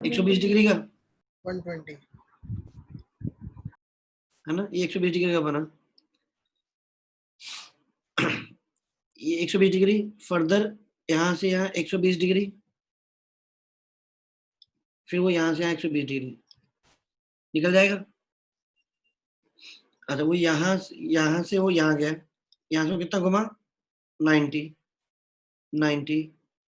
120 degree का 120 है ना, ये 120 डिग्री का बना। ये 120 डिग्री, फर्दर यहाँ से यहाँ 120 डिग्री, फिर वो यहाँ से यहाँ 120 डिग्री निकल जाएगा। अच्छा वो यहाँ से वो यहाँ गया, यहाँ से वो कितना घुमा, 90 90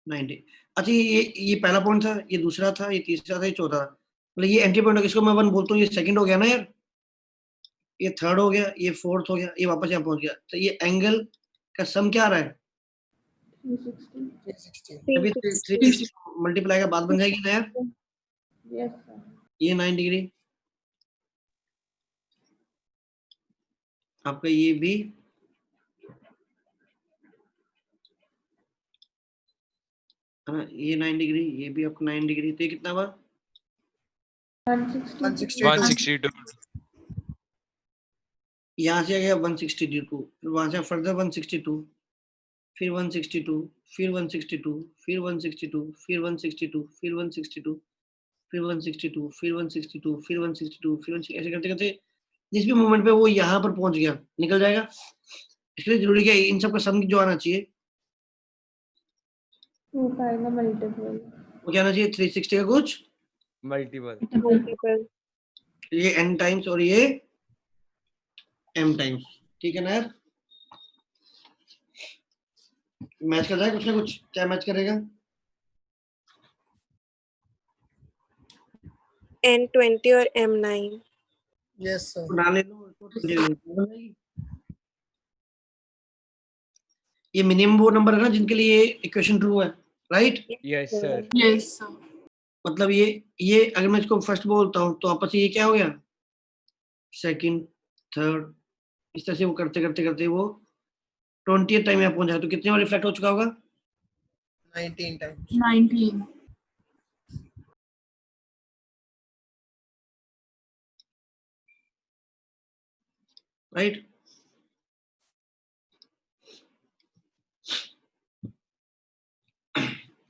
90। अच्छा ये पहला पॉइंट था, ये दूसरा था, ये तीसरा था, ये चौथा था, मतलब ये एंट्री पॉइंट, इसको मैं 1 बोलता हूँ, ये सेकंड हो गया ना यार, ये थर्ड हो गया, ये फोर्थ हो गया, ये वापस यहाँ पहुंच गया। तो ये एंगल का सम क्या आ रहा है, 360 अभी 360 मल्टीप्लाई का बात बन जाएगी ना यार। Yes, sir. ये 9 डिग्री, आपका ये भी है ना, ये 9 डिग्री, ये भी आपका 9 डिग्री, तो ये कितना हुआ, 162 यहाँ से आ गया 162, फिर वहां से फर्दर 162, फिर 162, फिर 162, फिर 162, फिर 162, फिर 162, फिर 162, फिर 162, फिर 162, फिर ऐसे करते करते जिस भी मोमेंट पे वो यहाँ पर पहुंच गया निकल जाएगा। इसलिए जरूरी क्या है, इन सब का सम जो आना चाहिए 2 का आएगा मल्टीपल। वो क्या आना चाहिए, 360 का कुछ मल्टीपल। ये n टाइम्स और ये m टाइम्स, ठीक है ना यार। मैच कर जाए कुछ ना कुछ, क्या मैच करेगा, N20 और M9। यस सर बना ले लो, ये मिनिमम वो नंबर है ना जिनके लिए इक्वेशन ट्रू है, right. Yes sir. Yes sir. मतलब ये अगर मैं इसको फर्स्ट बोलता हूँ तो आपस में ये क्या हो गया, सेकंड, थर्ड, इस तरह से वो करते करते करते वो 20th टाइम यहाँ पहुंच जाए तो कितने बार रिफ्लेक्ट हो चुका होगा, 19 टाइम्स 19। राइट।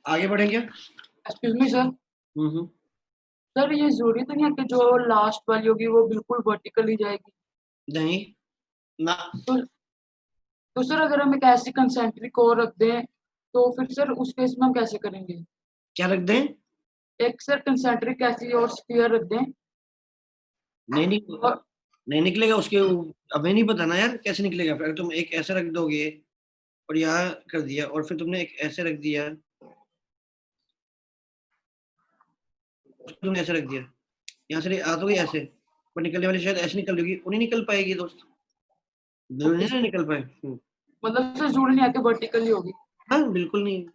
आगे बढ़ें क्या, एक्सक्यूज मी सर। सर ये जरूरी तो नहीं है कि जो लास्ट वाली होगी वो बिल्कुल वर्टिकल ही जाएगी। नहीं ना, तो सर अगर हम एक ऐसी कंसेंट्रिक और रख दें तो फिर सर उस केस में हम कैसे करेंगे? क्या रख दें, एक सर कंसेंट्रिक ऐसी और स्फीयर रख दें नहीं और नहीं निकलेगा उसके, हमें नहीं पता ना यार कैसे निकलेगा। फिर तुम एक ऐसा रख दोगे और यहाँ कर दिया, और फिर तुमने एक ऐसे रख दिया, तुमने ऐसे रख दिया, यहाँ से आ तो गई ऐसे, पर निकलने वाली शायद ऐसे निकल होगी, वो नहीं निकल पाएगी दोस्त, जरूरी नहीं ना निकल पाए। मतलब सर जरूरी नहीं है कि वर्टिकल ही होगी। हाँ बिल्कुल नहीं,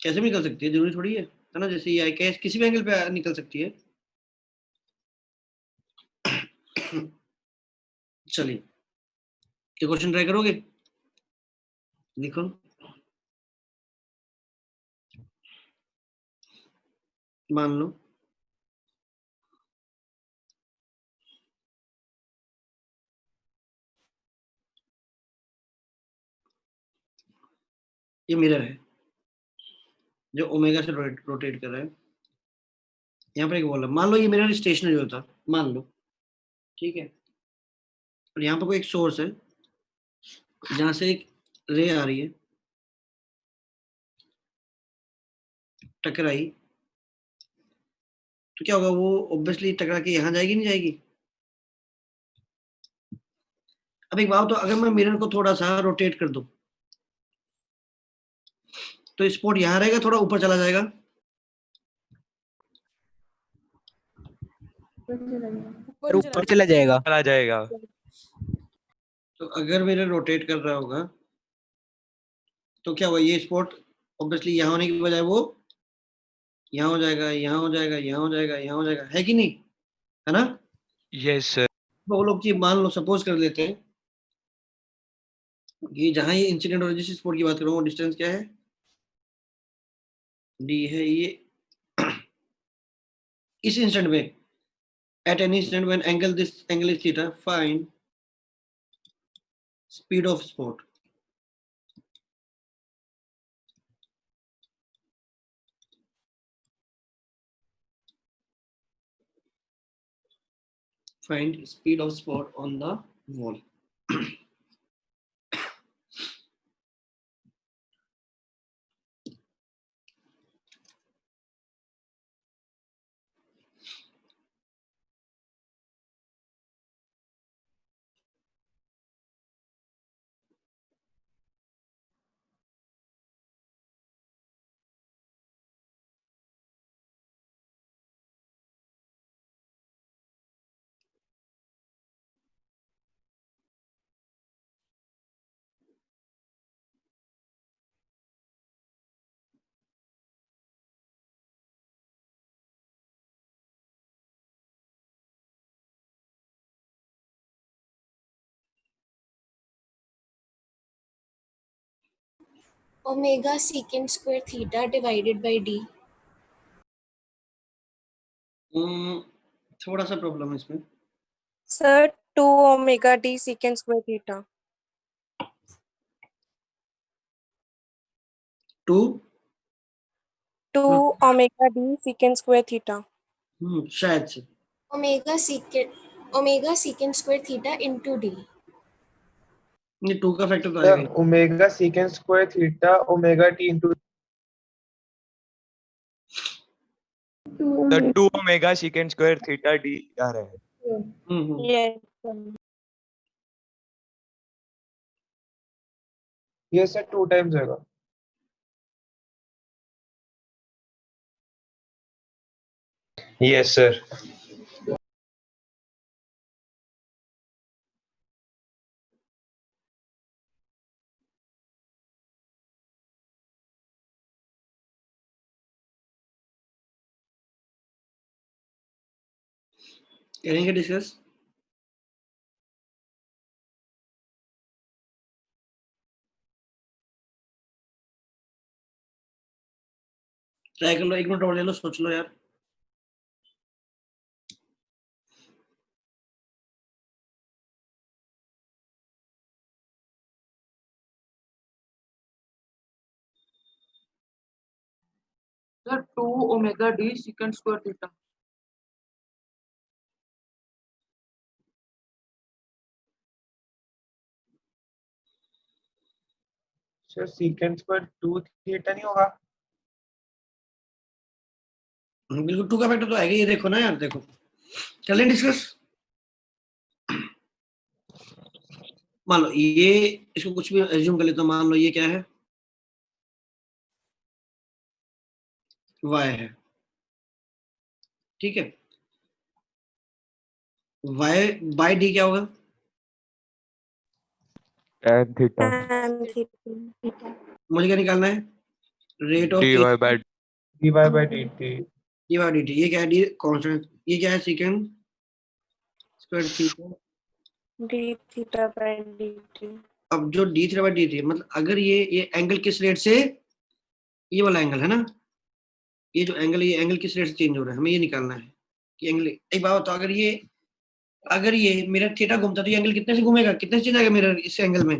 कैसे भी निकल सकती है, जरूरी थोड़ी है ना, जैसे ये कैसे किसी भी एंगल पे निकल सकती है। चलिए ये क्वेश्चन ट्राई करोगे, लिखो, मान लो ये मिरर है जो ओमेगा से रोटेट कर रहा है, यहाँ पर एक बॉल है, मान लो ये मिरर स्टेशनरी होता, मान लो, ठीक है, और यहाँ पर कोई एक सोर्स है जहां से एक रे आ रही है, टकराई, तो क्या होगा, वो ऑब्वियसली टकरा के यहाँ जाएगी नहीं जाएगी। अब एक बात, तो अगर मैं मिरर को थोड़ा सा रोटेट कर दूं तो स्पॉट यहाँ रहेगा, थोड़ा ऊपर चला जाएगा, ऊपर चला जाएगा। तो अगर मिरर रोटेट कर रहा होगा तो क्या होगा, ये स्पॉट ऑब्वियसली यहाँ होने की बजाय वो यहाँ हो जाएगा, यहाँ हो जाएगा, यहाँ हो जाएगा, यहाँ हो जाएगा, है कि नहीं, है ना। Yes sir. वो लोग की मान लो, सपोज कर लेते हैं कि जहां ये इंसिडेंट और जिस स्पॉट की बात कर रहा हूँ वो डिस्टेंस क्या है, डी है ये। इस इंस्टेंट में, at any instant when this angle is theta, find speed of spot, Find speed of spot on the wall. omega secant square theta divided by d. थोड़ा सा प्रॉब्लम है इसमें. Sir, 2 omega d secant square theta. 2 2 omega d secant square theta. शायद से. omega secant square theta into d. नहीं 2 का factor तो The आएगा ही. omega secant square theta omega t into The 2 omega secant square theta d आ रहा है. Yes, sir. ये sir 2 times होगा. Yes, sir. करेंगे डिस्कस. ट्राई कर लो, 1 मिनट और ले लो, सोच लो यार. Sir, 2 omega d secant square theta. Sir secant square 2 theta नहीं होगा. बिल्कुल 2 का फैक्टर तो आएगा. ये देखो ना यार, देखो. कर लें डिस्कस. मान लो ये, इसको कुछ भी एज्यूम कर लेते हो. मान लो ये क्या है, y है. ठीक है. y बाय d क्या होगा? Tan theta. Tan theta. मुझे क्या निकालना है? Rate of dy by dy by dt. D by D T. ये क्या है? D constant. ये क्या है? Second square theta. d theta by dt. अब जो डी थीटा बाई डी थी, मतलब अगर ये एंगल किस रेट से, ये वाला एंगल है ना, ये जो एंगल है, ये एंगल किस रेट से चेंज हो रहा है, हमें ये निकालना है कि एंगल. एक बात बताओ, अगर ये मेरा थीटा घूमता तो ये एंगल कितने से घूमेगा, कितने से चेंज आएगा मेरा इस एंगल में?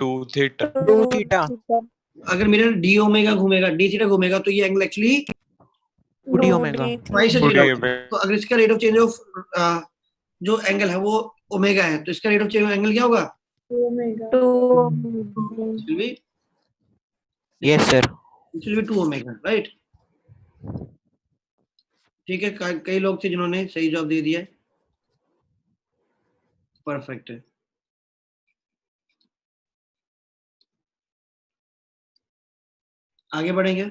2 theta. 2 theta. अगर मेरा डी ओमेगा घूमेगा, डी थीटा घूमेगा, तो ये angle actually 2d omega. Y से Two चेंज D होगा. omega. तो अगर इसका रेट ऑफ चेंज ऑफ जो एंगल है वो ओमेगा है, तो इसका rate of change of angle क्या होगा? 2 omega. 2 It will be, Yes, sir. it will be 2 omega, right. ठीक है. कई लोग थे जिन्होंने सही जवाब दे दिया. परफेक्ट है. आगे बढ़ेंगे.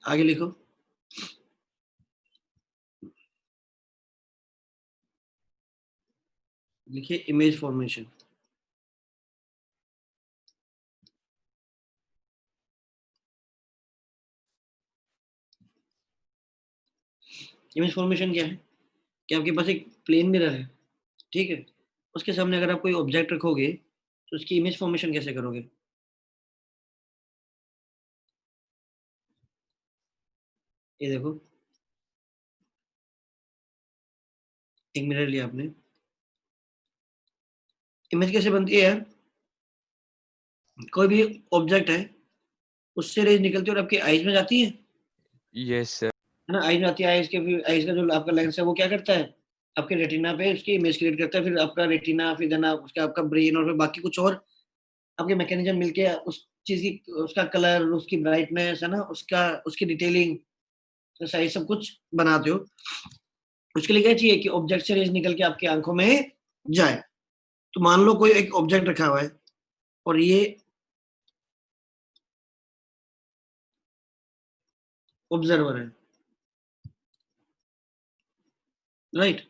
आगे लिखो. लिखिए इमेज फॉर्मेशन. इमेज फॉर्मेशन क्या है कि आपके पास एक प्लेन मिरर है. ठीक है. उसके सामने अगर आप कोई ऑब्जेक्ट रखोगे तो उसकी इमेज फॉर्मेशन कैसे करोगे? ये देखो, एक मिरर लिया आपने. इमेज कैसे बनती है यार? कोई भी ऑब्जेक्ट है, उससे रेज निकलती है और आपकी आईज में जाती है Yes, sir. ना. आईज में आती है. आईज का जो आपका लेंस है वो क्या करता है? आपके रेटिना पे उसकी इमेज क्रिएट करता है, फिर आपका रेटिना, फिर देना उसका आपका ब्रेन, और फिर बाकी कुछ और आपके मैकेनिज्म मिलके उस चीज की, उसका कलर, उसकी ब्राइटनेस है ना, उसका उसकी डिटेलिंग, साइज, सब कुछ बनाते हो। उसके लिए क्या चाहिए कि ऑब्जेक्ट से रेज निकल के आपकी आंखों में जाए। तो मान लो कोई एक ऑब्जेक्ट रखा हुआ है और ये ऑब्जर्वर है, राइट।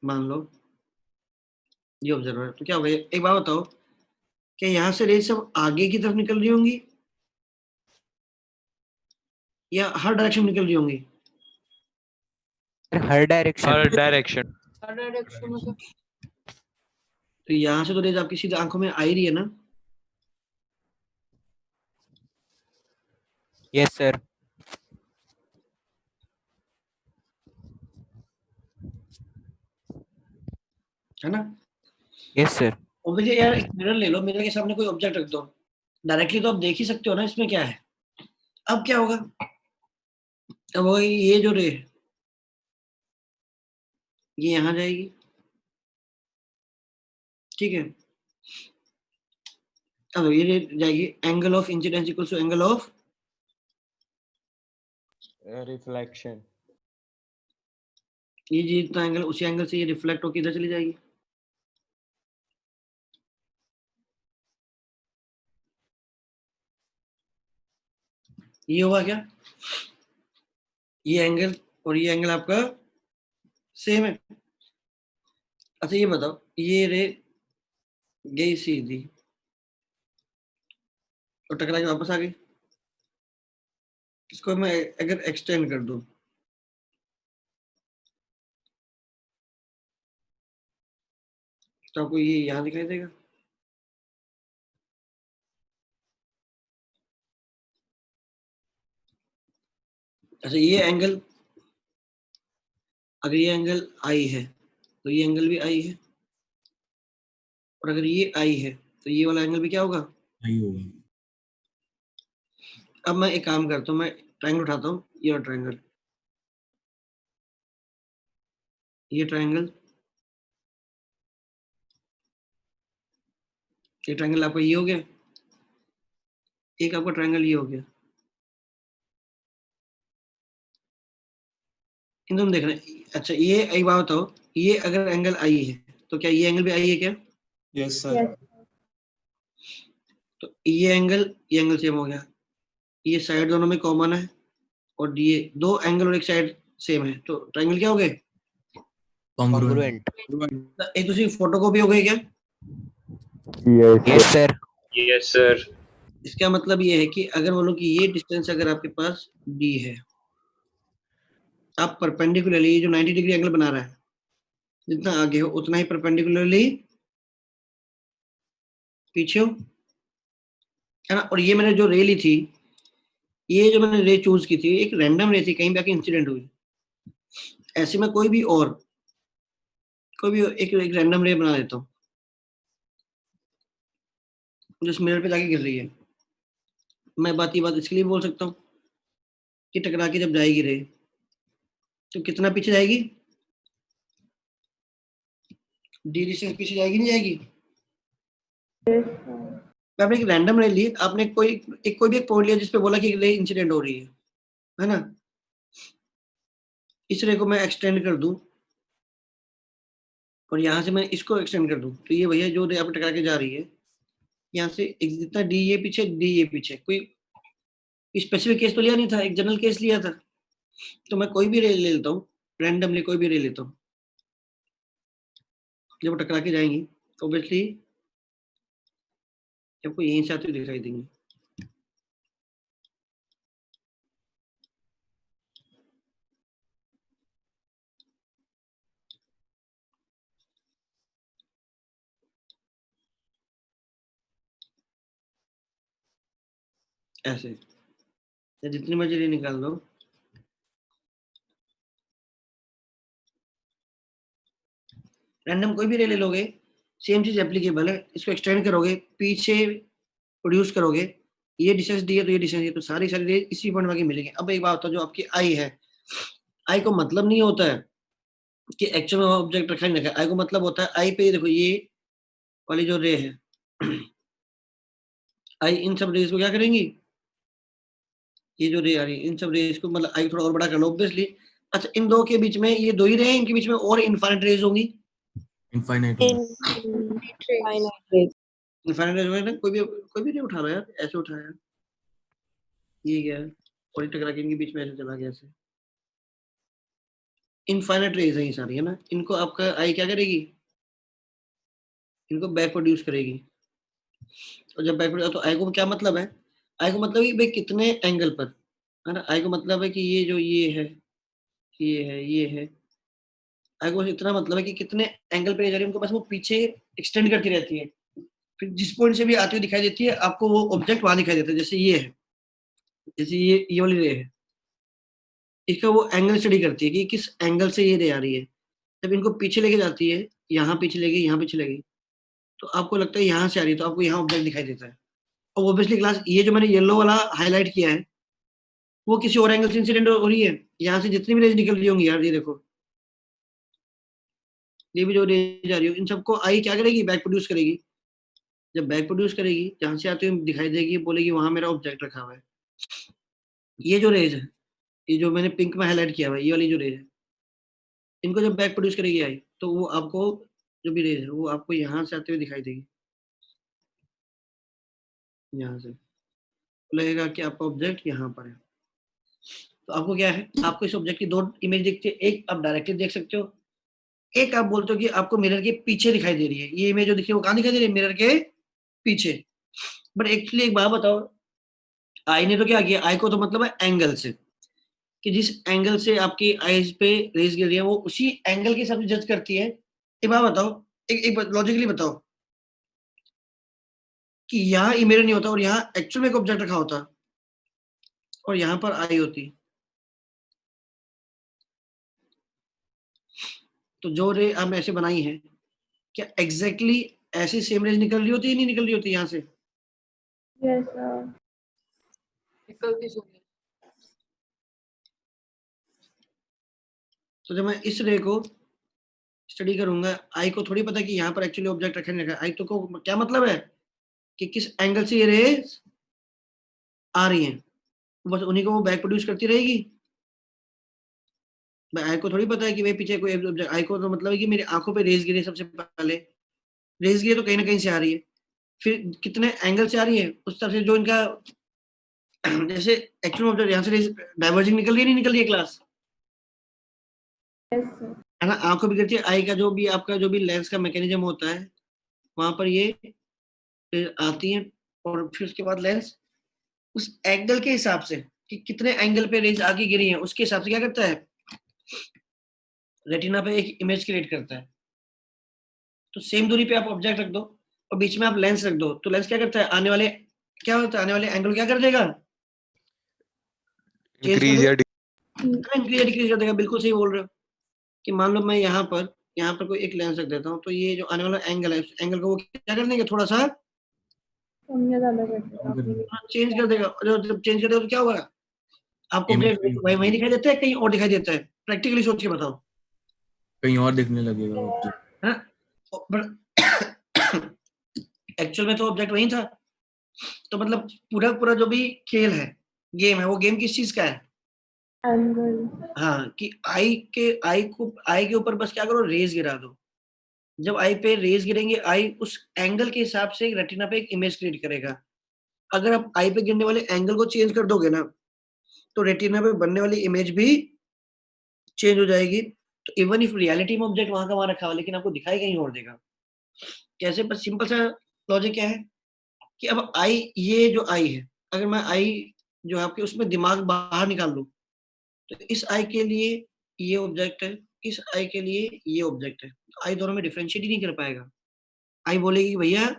मान लो ये ऑब्जर्वर है, तो क्या होगा, एक बात बताओ, क्या यहाँ से रेज सब आगे की तरफ निकल रही होंगी या हर डायरेक्शन निकल रही होंगी? हर डायरेक्शन। हर डायरेक्शन। हर डायरेक्शन में से। तो यहाँ से तो रेज आपकी सीधे आंखों में आ ही रही है ना? Yes sir. है ना? Yes sir. ऑब्वियसली यार, एक मिरर ले लो, मिरर के सामने कोई ऑब्जेक्ट रख दो, डायरेक्टली तो आप देख ही सकते हो ना इसमें क्या है। अब क्या होगा, अब होगा ये जो रे ये यहाँ जाएगी, ठीक है। अब ये रे जाएगी, angle of incidence equals to angle of reflection. ये जितना एंगल, उसी एंगल से ये रिफ्लेक्ट होकर इधर चली जाएगी। ये हुआ क्या, ये एंगल और ये एंगल आपका सेम है। अच्छा ये बताओ, ये रे गई सीधी और टकरा के वापस आ गई, इसको मैं अगर एक्सटेंड कर दूं तो आपको ये यहाँ दिखाई देगा। अच्छा ये एंगल, अगर ये एंगल आई है तो ये एंगल भी आई है, और अगर ये आई है तो ये वाला एंगल भी क्या होगा, आई होगा। अब मैं एक काम करता हूँ, मैं ट्रायंगल उठाता हूँ, ये वाला ट्रायंगल, ये ट्रायंगल, ये ट्रायंगल आपका ये हो गया, एक आपका ट्रायंगल ये हो गया। इन दोनों देख रहे हैं। अच्छा ये एक बात बताओ, ये अगर एंगल आई है तो क्या ये एंगल भी आई है क्या? Yes sir. Yes. तो ये एंगल सेम हो गया, ये साइड दोनों में कॉमन है, और ये दो एंगल और एक साइड सेम है, तो ट्रायंगल क्या हो गए, कॉन्ग्रुएंट। एक दूसरी फोटोकॉपी हो गई क्या? Yes sir. Yes sir. इसका मतलब ये है कि अगर बोलो कि ये डिस्टेंस अगर आपके पास d है, आप परपेंडिकुलरली ये जो 90 डिग्री एंगल बना रहा है, जितना आगे हो उतना ही परपेंडिकुलरली पीछे हो, है ना। और ये मैंने जो रे ली थी, ये जो मैंने रे चूज की थी, एक रैंडम रे थी, कहीं भी आके इंसिडेंट हुई। ऐसे में कोई भी एक रैंडम रे बना देता हूँ जो इस मिरर पे जाके गिर रही है। मैं ये बात इसके लिए बोल सकता हूँ कि टकरा के जब जाएगी रे तो कितना पीछे जाएगी, डी डिस्टेंस पीछे जाएगी, नहीं जाएगी? आपने एक रैंडम रे ली, आपने कोई भी एक पॉइंट लिया जिसपे बोला कि रे इंसिडेंट हो रही है ना। इस रे को मैं एक्सटेंड कर दूं और यहाँ से मैं इसको एक्सटेंड कर दूं, तो ये भैया जो रे आप टकरा के जा रही है, यहाँ से जितना डी ये पीछे, कोई स्पेसिफिक केस तो लिया नहीं था, एक जनरल केस लिया था। तो मैं कोई भी रे ले लेता हूँ, रैंडमली कोई भी रे लेता हूँ, जब टकरा के जाएंगी तो ऑब्वियसली आपको यहीं से आते हुए दिखाई देंगे। ऐसे या जितनी मर्जी रे निकाल लो, रैंडम कोई भी रे ले लोगे, सेम चीज एप्लीकेबल है। इसको एक्सटेंड करोगे, पीछे प्रोड्यूस करोगे, ये डिस्टेंस दी है तो ये डिस्टेंस है, तो सारी रेज इसी पॉइंट में आके मिलेंगे। अब एक बात होता है, जो आपकी आई है, आई को मतलब नहीं होता है कि एक्चुअल में ऑब्जेक्ट रखा नहीं रखा, आई को मतलब होता है आई पे देखो ये वाली जो रे है, आई इन सब रेज को क्या करेंगी, ये जो रे आ रही है इन सब रेज को मतलब आई थोड़ा और बड़ा कर लो ऑब्वियसली। अच्छा इन दो के बीच में ये दो ही रे हैं, इनके बीच में और इनफाइनाइट रेज होंगी, इनफाइनाइट इनफाइनाइट रेज होंगे ना। कोई भी नहीं उठा रहा यार, ऐसे उठाया, ये क्या है, और टकरा के इनके बीच में ऐसे चला गया ऐसे, इनफाइनाइट रेज है ये सारी, है ना। इनको आपका आई क्या करेगी, इनको बैक प्रोड्यूस करेगी। और जब बैक प्रोड्यूस, तो आई को क्या मतलब है, आई को मतलब है भाई कितने एंगल पर, है ना। आई को मतलब है कि ये जो ये है, ये है, ये है, आई को बस इतना मतलब है कि कितने एंगल पे जा रही है, उनको बस वो पीछे एक्सटेंड करती रहती है, फिर जिस पॉइंट से भी आती हुई दिखाई देती है आपको वो ऑब्जेक्ट वहां दिखाई देता है। जैसे ये है, जैसे ये वाली रे है, इसका वो एंगल स्टडी करती है कि किस एंगल से ये रे आ रही है। जब इनको पीछे लेके जाती है, यहाँ पीछे ले गई, यहाँ पीछे ले गई, तो आपको लगता है यहाँ से आ रही है, तो आपको यहाँ ऑब्जेक्ट दिखाई देता है। और ऑब्वियसली क्लास ये जो मैंने येलो वाला हाईलाइट किया है वो किसी और एंगल से इंसिडेंट हो रही है, यहाँ से जितनी भी रेज निकल रही होंगी यार, ये देखो ये भी जो रेज आ रही हो, इन सबको आई क्या करेगी, बैक प्रोड्यूस करेगी। जब बैक प्रोड्यूस करेगी, जहां से आती हुई दिखाई देगी, बोलेगी वहां मेरा ऑब्जेक्ट रखा हुआ है। ये जो रेज है, ये जो मैंने पिंक में हाईलाइट किया हुआ है, ये वाली जो रेज है, इनको जब बैक प्रोड्यूस करेगी आई, तो वो आपको जो भी रेज है वो आपको यहाँ से आते हुए दिखाई देगी, यहाँ से लगेगा कि आपका ऑब्जेक्ट यहाँ पर है। तो आपको क्या है, आपको इस ऑब्जेक्ट की दो इमेज दिखती है, एक आप डायरेक्टली देख सकते हो, एक आप बोलते हो कि आपको मिरर के पीछे दिखाई दे रही है। ये इमेज जो दिखी है वो कहाँ दिखाई दे रही है, मिरर के पीछे। बट एक्चुअली एक बात बताओ, आई ने तो क्या किया, आई को तो मतलब है एंगल से, कि जिस एंगल से आपकी आईज पे रेज गिर रही है वो उसी एंगल के हिसाब से जज करती है। एक बात बताओ, एक लॉजिकली बताओ कि यहाँ इमेज नहीं होता और यहाँ एक्चुअल में एक ऑब्जेक्ट रखा होता और यहाँ पर आई होती, तो जो रे हम ऐसे बनाई है, क्या एग्जैक्टली ऐसी सेम रेज निकल रही होती है, नहीं निकल रही होती यहाँ से? Yes, sir. निकलती सुनिए। तो जब मैं इस रे को स्टडी करूंगा, आई को थोड़ी पता कि यहाँ पर एक्चुअली ऑब्जेक्ट रखा नहीं रखा, आई तो को क्या मतलब है कि किस एंगल से ये रेज आ रही हैं, बस उन्हीं को वो बैक प्रोड्यूस करती रहेगी। आई को थोड़ी पता है कि भाई पीछे कोई ऑब्जेक्ट, आई को तो मतलब है कि मेरी आंखों पे रेज गिरे, सबसे पहले रेज गिरे तो कहीं ना कहीं से आ रही है, फिर कितने एंगल से आ रही है उस तरफ से जो इनका जैसे एक्चुअल ऑब्जेक्ट यहाँ से रेज डाइवर्जिंग निकल रही है, नहीं निकल रही है क्लास, Yes, sir. है ना। आंखों भी गिरती है, आई का जो भी आपका जो भी लेंस का मैकेनिज्म होता है वहां पर ये आती है, और फिर उसके बाद लेंस उस एंगल के हिसाब से कि कितने एंगल पे रेज आगे गिरी है उसके हिसाब से क्या करता है, रेटिना पे एक इमेज क्रिएट करता है। तो सेम दूरी पे आप ऑब्जेक्ट रख दो और बीच में आप लेंस रख दो, तो लेंस क्या करता है, आने वाले क्या होता है, आने वाले एंगल क्या कर देगा, इंक्रीज या इंक्रीज या डिक्रीज कर देगा। बिल्कुल सही बोल रहे हो कि मान लो मैं यहाँ पर कोई एक लेंस रख देता हूँ, तो ये जो आने वाला एंगल है उस एंगल को वो क्या कर देंगे, थोड़ा सा कम या ज्यादा कर देगा। चेंज कर देगा। और जब चेंज कर देगा तो क्या होगा, आपको Image वही दिखाई देता है, कहीं और दिखाई देता है, प्रैक्टिकली सोच के बताओ। कहीं और दिखने लगेगा ऑब्जेक्ट। हाँ, एक्चुअल में तो ऑब्जेक्ट वही था। तो मतलब पूरा जो भी खेल है, गेम है, वो गेम किस चीज का है, एंगल। हाँ, कि आई के ऊपर बस क्या करो, रेज गिरा दो। जब आई पे रेज गिरेंगे, आई उस एंगल के हिसाब से रेटिना पे एक इमेज क्रिएट करेगा। अगर आप आई पे गिरने वाले एंगल को चेंज कर दोगे ना, तो रेटिना पे बनने वाली इमेज भी चेंज हो जाएगी। तो इवन इफ रियलिटी में ऑब्जेक्ट वहां का वहां रखा हुआ, लेकिन आपको दिखाई कहीं और देगा। कैसे, बस सिंपल सा लॉजिक क्या है कि अब आई, ये जो आई है, अगर मैं आई जो है आपके उसमें दिमाग बाहर निकाल लूं, तो इस आई के लिए ये ऑब्जेक्ट है, इस आई के लिए ये ऑब्जेक्ट है, आई दोनों में डिफरेंशिएट ही नहीं कर पाएगा। आई बोलेगी भैया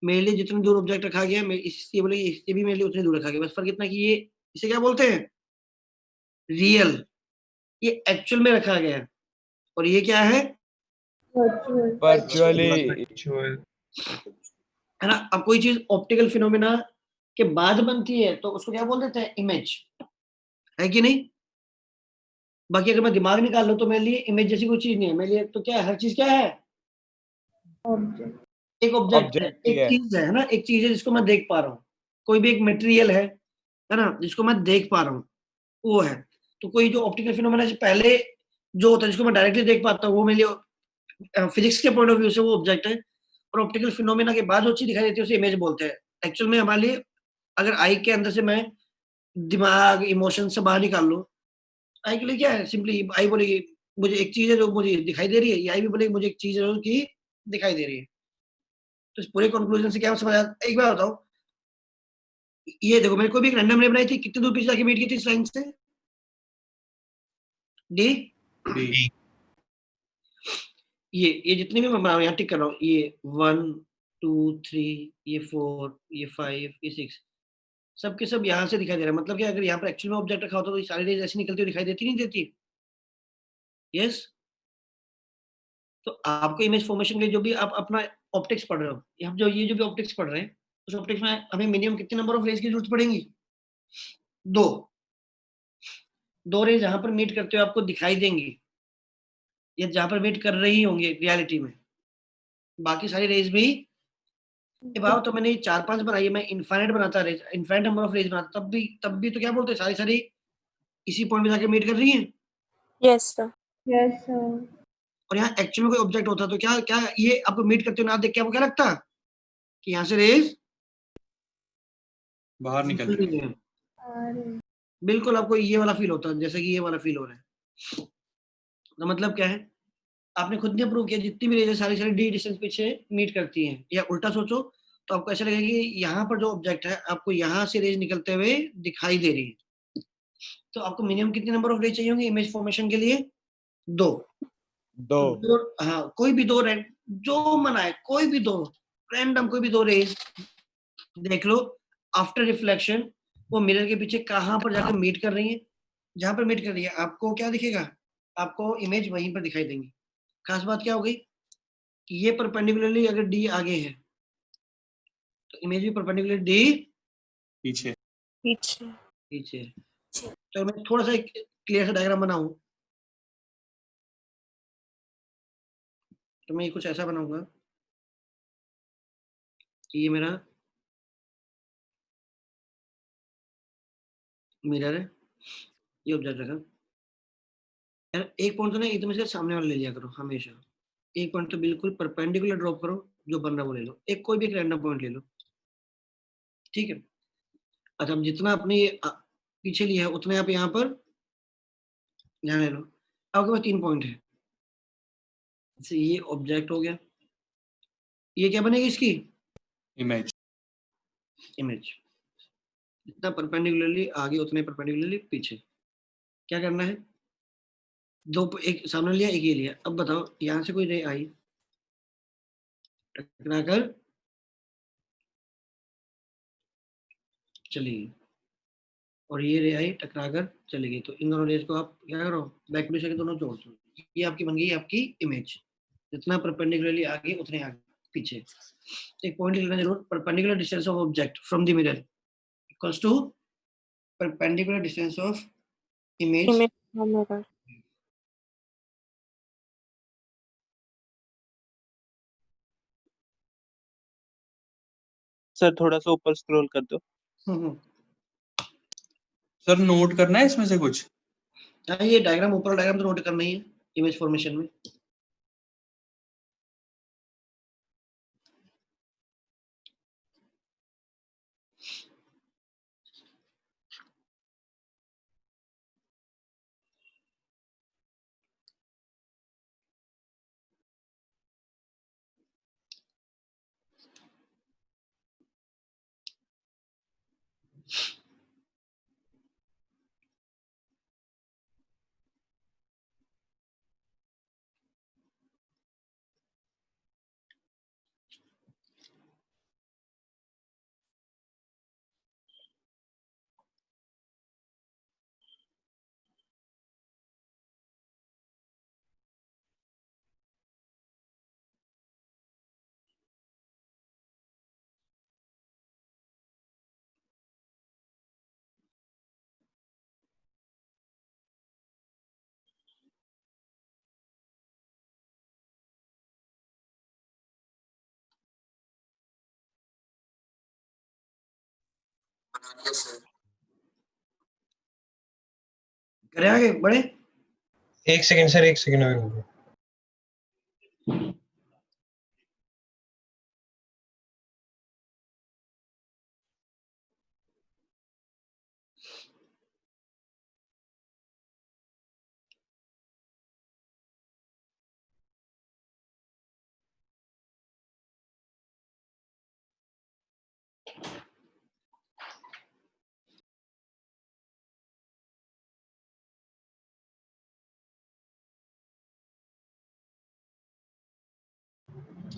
मेरे लिए जितने दूर ऑब्जेक्ट रखा गया, इससे बोलेगी इससे भी मेरे लिए उतने दूर रखा गया, बस फर्क इतना कि ये इसे क्या बोलते हैं, रियल, ये एक्चुअल में रखा गया है, और ये क्या है, वर्चुअल। Virtually Virtual. है ना। अब कोई चीज ऑप्टिकल फिनोमेना के बाद बनती है तो उसको क्या बोल देते हैं, इमेज, है कि नहीं? बाकी अगर मैं दिमाग निकाल लूं तो मेरे लिए इमेज जैसी कोई चीज नहीं है, मेरे लिए तो क्या है, हर चीज क्या है, ऑब्जेक्ट। एक ऑब्जेक्ट है, ऑब्जेक्ट ही एक है। चीज है ना, एक चीज है जिसको मैं देख पा रहा हूँ, कोई भी एक मटेरियल है ना, जिसको मैं देख पा रहा हूँ, वो है। तो कोई जो ऑप्टिकल फिनोमेना से पहले जो होता है जिसको मैं डायरेक्टली देख पाता हूँ, वो मेरे लिए फिजिक्स के पॉइंट ऑफ व्यू से वो ऑब्जेक्ट है। और ऑप्टिकल फिनोमेना के बाद जो चीज दिखाई देती है उसे इमेज बोलते हैं। एक्चुअल में हमारे लिए अगर आई के अंदर से मैं दिमाग इमोशन से बाहर निकाल लूं, आई के लिए क्या है, सिंपली आई बोलेगी मुझे एक चीज है जो मुझे दिखाई दे रही है, ये आई भी बोलेगी मुझे एक चीज है जो कि दिखाई दे रही है। तो इस पूरे कंक्लूजन से क्या समझ आया, एक बार बताओ, ये देखो मैंने कोई भी एक रैंडम रे बनाई थी, कितनी दूर पीछे जाके मीट की थी इस लाइन से, डी, D. ये जितनी भी मैं बना रहा हूँ यहाँ टिक कर रहा हूँ, ये 1 2 3, ये 4, ये 5, ये 6, सब के सब यहाँ से दिखाई दे रहा है। मतलब क्या, अगर यहाँ पर एक्चुअल में ऑब्जेक्ट रखा होता तो ये सारी रेज ऐसी निकलती हुई दिखाई देती नहीं देती? यस। तो आपको इमेज फॉर्मेशन के लिए जो भी आप अपना ऑप्टिक्स पढ़ रहे हो, हम जो ये जो भी ऑप्टिक्स पढ़ रहे हैं, उस ऑप्टिक्स में हमें मिनिमम कितने नंबर ऑफ रेज की जरूरत पड़ेगी? दो। दो रेज जहां पर मीट करते हुए आपको दिखाई देंगी, या जहां पर मीट कर रही होंगी रियलिटी में, बाकी सारी रेज भी भाव तो मैंने 4 5 बनाई है, मैं इनफाइनाइट बनाता rays, infinite number of rays बनाता, तब भी तो क्या बोलते हैं, सारी सारी इसी पॉइंट पे जाके मीट कर रही है। Yes, sir. Yes sir. और यहाँ एक्चुअल में कोई ऑब्जेक्ट होता तो क्या क्या ये आपको मीट करते हुए ना देख के आपको क्या लगता कि यहाँ से रेज बाहर निकल रही है। अरे बिल्कुल आपको ये वाला फील होता है जैसे कि ये वाला फील हो रहा है। तो मतलब क्या है, आपने खुद ने प्रूव किया जितनी भी रेंज सारी सारी डी डिस्टेंस पीछे मीट करती हैं। या उल्टा सोचो तो आपको ऐसा लगेगा कि यहाँ पर जो ऑब्जेक्ट है आपको यहाँ से रेंज निकलते हुए दिखाई दे रही है। तो आपको मिनिमम कितने नंबर ऑफ रेंज चाहिए होंगे इमेज फॉर्मेशन के लिए? दो। दो। हाँ, कोई भी दो जो मना है, कोई भी दो रैंडम कोई भी दो रेज देख लो, आफ्टर रिफ्लेक्शन वो मिरर के पीछे कहाँ पर जाकर मीट कर रही है, जहां पर मीट कर रही है आपको क्या दिखेगा, आपको इमेज वहीं पर दिखाई देंगी। खास बात क्या हो गई कि ये परपेंडिकुलरली अगर डी आगे है तो इमेज भी परपेंडिकुलर डी पीछे। पीछे। पीछे है। तो मैं थोड़ा सा एक क्लियर सा डायग्राम बनाऊं, तो मैं ये कुछ ऐसा बनाऊंगा कि ये मेरा मिरर है, ये ऑब्जेक्ट रखा यार, एक पॉइंट तो ना एकदम से सामने वाला ले लिया करो हमेशा, एक पॉइंट तो बिल्कुल परपेंडिकुलर ड्रॉप करो, जो बन रहा है वो ले लो, एक कोई भी एक रैंडम पॉइंट ले लो, ठीक है। अच्छा, अब जितना अपने पीछे लिया है उतने आप यहाँ पर यहाँ ले लो। आपके पास 3 पॉइंट है, जैसे ये ऑब्जेक्ट हो गया, ये क्या बनेगी इसकी इमेज। इमेज। जितना परपेंडिकुलरली आगे उतने परपेंडिकुलरली पीछे। क्या करना है, दो एक सामने लिया एक ये लिया, अब बताओ यहाँ से कोई रे आई टकराकर चली गई, और ये रे आई टकराकर चली गई, तो इन दोनों रेज को आप क्या करो, बैक टू के दोनों जोड़ दो, ये आपकी बन गई आपकी इमेज। जितना परपेंडिकुलरली आगे उतने आगे पीछे। एक पॉइंट लिखना जरूर, perpendicular distance of object from the mirror equals to perpendicular distance of image. Image from mirror. Sir थोड़ा सा ऊपर स्क्रॉल कर दो। सर नोट करना है इसमें से कुछ? हाँ, ये डायग्राम ऊपर डायग्राम तो नोट करना ही है इमेज फॉर्मेशन में। करे आगे बढ़े। एक सेकंड सर, एक सेकंड में।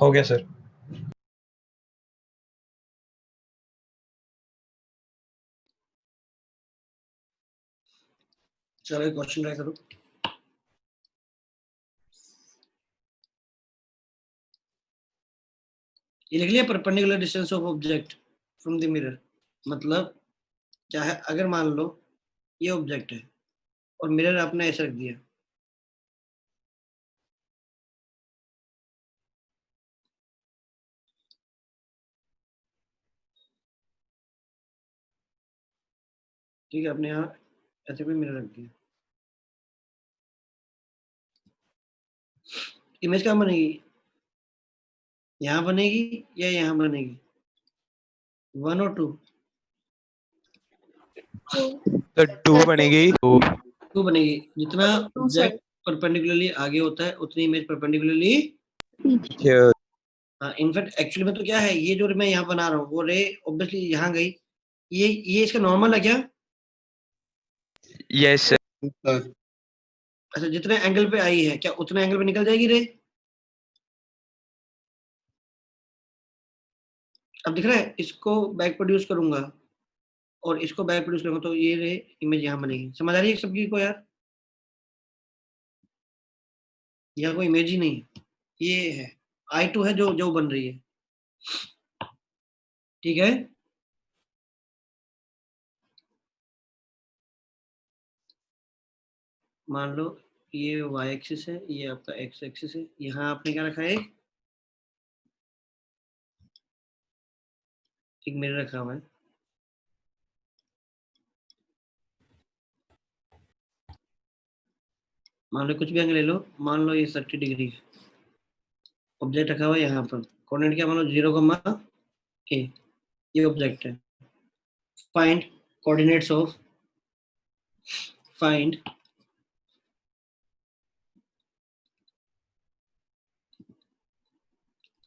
हो गया सर। चलो क्वेश्चन ट्राई करो। ये लिख लिया, perpendicular distance of object from the mirror. मतलब क्या है, अगर मान लो ये ऑब्जेक्ट है और मिरर आपने ऐसे रख दिया, ठीक है, आपने यहाँ ऐसे कोई मिरर रख दिया, इमेज कहाँ बनेगी, यहाँ बनेगी या यहाँ बनेगी, 1 और 2? तो 2 बनेगी। 2 बनेगी। जितना Two ऑब्जेक्ट परपेंडिकुलरली आगे होता है उतनी इमेज परपेंडिकुलरली। पीछे। हाँ, इनफैक्ट एक्चुअली में तो क्या है, ये जो मैं यहाँ बना रहा हूँ वो रे ऑब्वियसली यहाँ गई, ये इसका नॉर्मल है क्या? Yes sir. सर अच्छा, जितने एंगल पे आई है क्या उतने एंगल पे निकल जाएगी रे? अब दिख रहा है, इसको बैक प्रोड्यूस करूंगा और इसको बैक प्रोड्यूस करूंगा तो ये रे इमेज यहाँ बनेगी। समझ आ रही है सबकी को यार? यहाँ कोई इमेज ही नहीं है, ये है I2 है जो जो बन रही है, ठीक है। मान लो ये y एक्सिस है, ये आपका x एक्सिस है, यहाँ आपने क्या रखा है, एक मिरर रखा हुआ है। मान लो कुछ भी एंगल ले लो, मान लो ये 30 डिग्री है, ऑब्जेक्ट रखा हुआ है यहाँ पर, कोऑर्डिनेट क्या मान लो 0,a, ये ऑब्जेक्ट है। Find coordinates of, find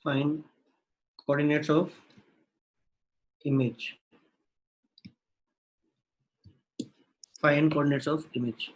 find coordinates of image, find coordinates of image।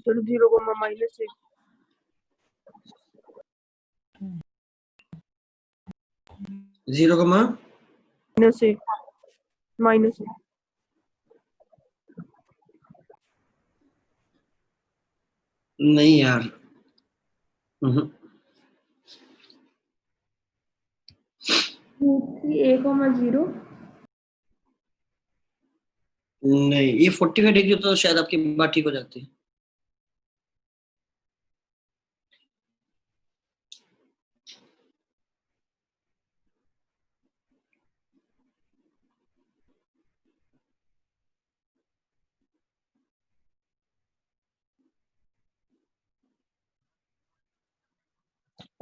Sir 0,-6। 0, -6 -6। नहीं यार, हम्म, 2, 3, A, 0। नहीं, ये 45 डिग्री तो शायद आपकी बात ठीक हो जाती है।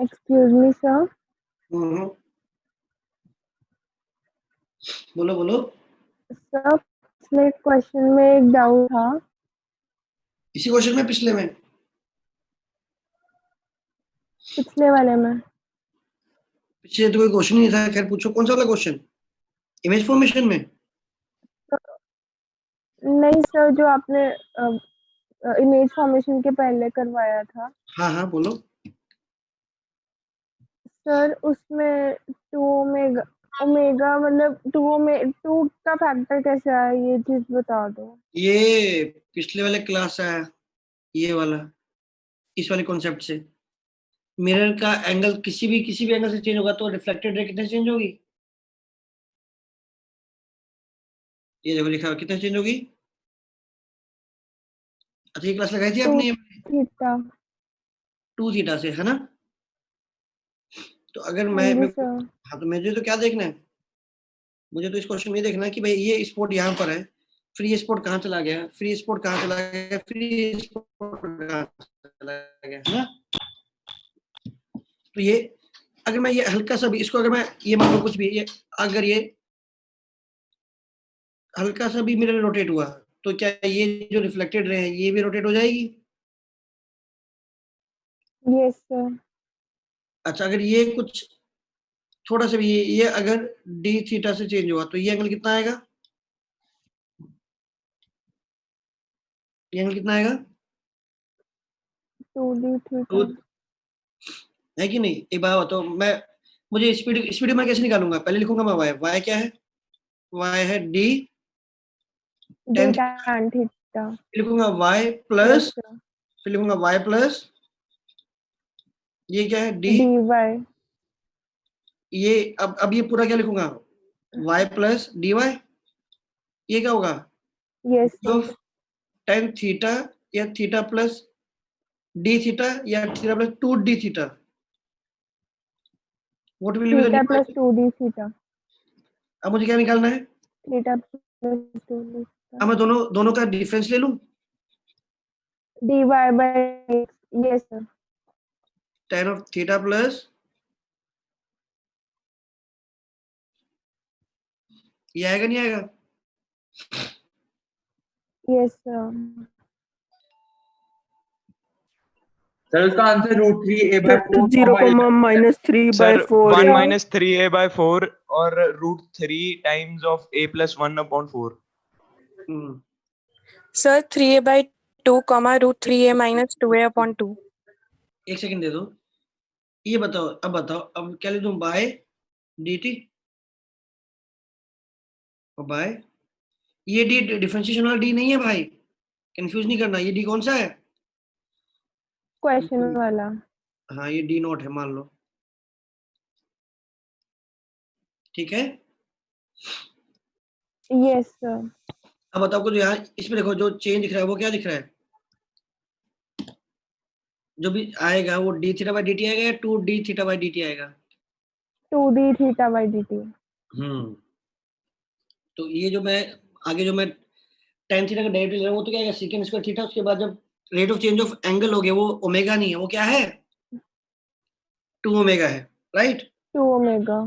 एक्सक्यूज मी सर, हम्म, बोलो बोलो। सर पिछले क्वेश्चन में एक डाउट था। इसी क्वेश्चन में पिछले में पिछले वाले में पिछले तो कोई क्वेश्चन नहीं था। खैर पूछो, कौन सा वाला क्वेश्चन? इमेज फॉर्मेशन में? नहीं सर, जो आपने इमेज फॉर्मेशन के पहले करवाया था हाँ हाँ बोलो। सर, उसमें टू ओमेगा ओमेगा मतलब टू का फैक्टर कैसे आया, ये चीज बता दो। ये पिछले वाले क्लास आया, ये वाला, इस वाले कॉन्सेप्ट से। मिरर का एंगल किसी भी एंगल से चेंज होगा तो रिफ्लेक्टेड रे कितने चेंज होगी? ये देखो लिखा हुआ, कितने चेंज होगी? अच्छा ये क्लास लगाई थी टू आपने, ये थीटा। 2 थीटा से, है ना? तो अगर हाँ मैं जी मैं- सर। हाँ तो मुझे तो क्या देखना है, मुझे तो इस क्वेश्चन में ये देखना है कि भाई ये स्पॉट यहाँ पर है, फिर ये स्पॉट कहाँ चला गया, फिर ये स्पॉट कहाँ चला गया, फिर ये स्पॉट कहाँ चला गया, है ना? तो ये अगर मैं ये हल्का सा भी इसको, अगर मैं ये मान लो कुछ भी, ये अगर ये हल्का सा भी मेरे रोटेट हुआ तो क्या ये जो रिफ्लेक्टेड रे है ये भी रोटेट हो जाएगी? Yes sir. अच्छा अगर ये कुछ थोड़ा सा भी ये अगर डी थीटा से चेंज हुआ तो ये एंगल कितना आएगा? ये एंगल कितना आएगा? 2d theta. तो है कि नहीं? एक बात बताओ, मैं मुझे स्पीड में कैसे निकालूंगा? पहले लिखूंगा मैं वाई क्या है? वाई है D D ten, tan theta. लिखूंगा वाई यस प्लस, सर। फिर लिखूंगा वाई प्लस, ये क्या है डी, dy। ये अब ये पूरा क्या लिखूंगा? वाई प्लस डी वाई, ये क्या होगा? यस जो सर। टेन थीटा या थीटा प्लस डी थीटा या theta plus 2d theta, what will be the theta new? Plus 2d theta. अब मुझे क्या निकालना है? थीटा प्लस 2d अब मैं दोनों दोनों का डिफरेंस ले लूं, dy by yes sir. Ten of theta plus, ये आएगा नहीं आएगा? Yes sir. सर उसका answer √3a/4 0 minus 3 by sir 4 1 है। minus 3a/4 और √3 times of a plus 1/4। Sir, 3a/2 comma √3a minus 2a/2। एक सेकंड दे दो, ये बताओ, अब क्या ले दूं? बाय डी टी और बाय, ये डी डिफरेंशिएशन वाला डी नहीं है भाई, कंफ्यूज नहीं करना। ये डी कौन सा है? क्वेश्चन वाला। हाँ ये डी नॉट है मान लो, ठीक है? Yes sir. अब बताओ कुछ यहाँ इसमें देखो, जो चेंज दिख रहा है वो क्या दिख रहा है? जो भी आएगा वो D theta by D T आएगा या 2d theta by D T आएगा? 2d theta by dt। तो ये जो मैं आगे जो मैं tan थीटा का डेरिवेटिव ले रहा हूँ वो तो क्या आएगा? सेकंड स्क्वायर थीटा, उसके बाद जब rate of change of angle हो गया वो ओमेगा नहीं है, वो क्या है? 2 ओमेगा है, right? 2 omega.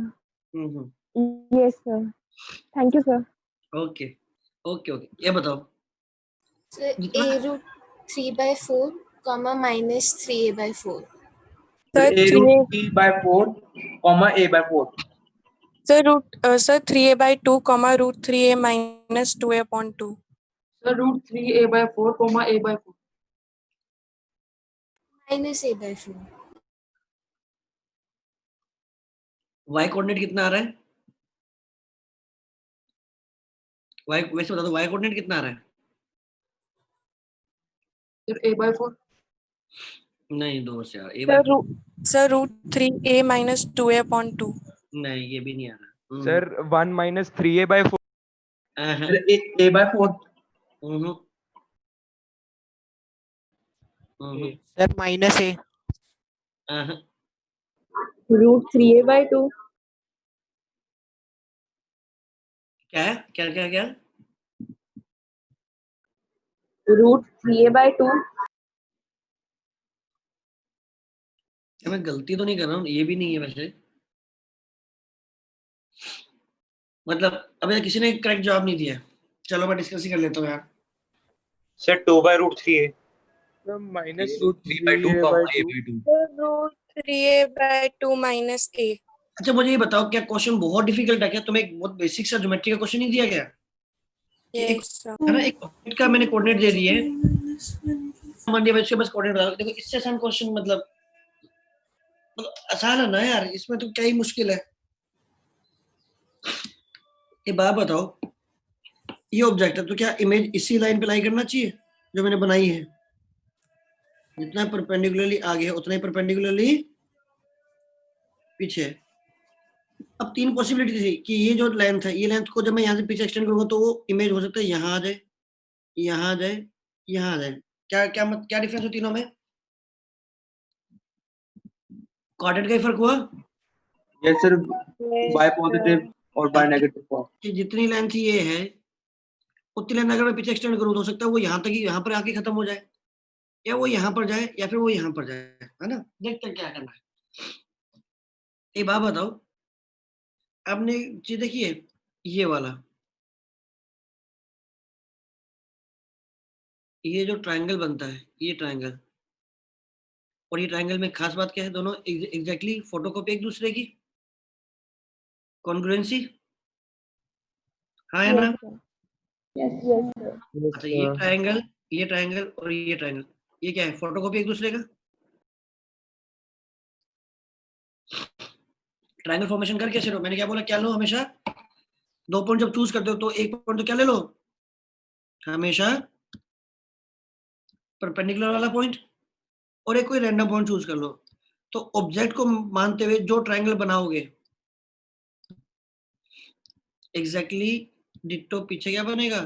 Yes sir. Thank you sir. Okay okay okay, ये बताओ So a root 3/4 comma minus 3a/4. Sir, a√3/4 a/4। Sir, 3a/2 comma √3a minus 2a/2। Sir, √3a/4 comma a/4। Minus a/4. y coordinate कितना आ रहा है? y वैसे बता दो, y coordinate कितना आ रहा है? Sir, a/4। नहीं दो से यार, Sir, √3a minus 2a/2। नहीं ये भी नहीं आ रहा। Sir 1 minus 3a/4। Sir a/4। Sir minus a. √3a/2। क्या है? क्या क्या क्या? √3a/2। मैं गलती तो नहीं कर रहा हूँ, ये भी नहीं है वैसे, मतलब अभी किसी ने करेक्ट जवाब नहीं दिया। चलो मैं डिस्कस ही कर लेता हूँ यार। सर 2/√3 है। Sir minus root 3/2 root 3a/2 minus a. अच्छा मुझे ये बताओ, क्या क्वेश्चन बहुत डिफिकल्ट है क्या? तुम्हें एक बहुत बेसिक सा ज्योमेट्री का क्वेश्चन नहीं दिया गया? एक Yes, sir. है ना, एक ऑब्जेक्ट का मैंने कोऑर्डिनेट दे दिए, मान लिया उसके बस कोऑर्डिनेट बता दो। देखो इससे आसान क्वेश्चन मतलब आसान है ना यार, इसमें तो क्या ही मुश्किल है। ये बात बताओ, ये ऑब्जेक्ट है तो क्या इमेज इसी लाइन पे लाई करना चाहिए जो मैंने बनाई है? जितना परपेंडिकुलरली आगे है उतना ही परपेंडिकुलरली पीछे है। अब तीन पॉसिबिलिटी थी कि ये जो लेंथ है, ये लेंथ को जब मैं यहाँ से पीछे एक्सटेंड करूंगा तो वो इमेज हो सकता है यहाँ आ जाए, यहाँ आ जाए, यहाँ आ जाए। क्या क्या क्या डिफरेंस हो तीनों में? कोऑर्डिनेट का ही फर्क हुआ yes sir, Yes, by sir. Positive और बाय नेगेटिव। कि जितनी लेंथ ये है उतनी लेंथ अगर मैं पीछे एक्सटेंड करूँ तो हो सकता है वो यहाँ तक ही, यहाँ पर आके खत्म हो जाए, या वो यहाँ पर जाए, या फिर वो यहाँ पर जाए, है ना। देखते हैं क्या करना है। एक बात बताओ, आपने चीज देखी है ये वाला, ये जो ट्रायंगल बनता है, ये ट्रायंगल और ये ट्रायंगल में खास बात क्या है? दोनों एग्जैक्टली फोटोकॉपी एक दूसरे की, कॉन्ग्रुएंसी, हाँ है ना। Yes, sir. अच्छा ये ट्रायंगल और ये ट्रायंगल, ये क्या है? फोटोकॉपी एक दूसरे का। ट्रायंगल फॉर्मेशन कर कैसे लो? मैंने क्या बोला, क्या लो हमेशा? दो पॉइंट जब चूज करते हो तो एक पॉइंट तो क्या ले लो? हमेशा परपेंडिकुलर वाला पॉइंट, और एक कोई रैंडम पॉइंट चूज कर लो। तो ऑब्जेक्ट को मानते हुए जो ट्रायंगल बनाओगे एग्जैक्टली डिट्टो पीछे क्या बनेगा?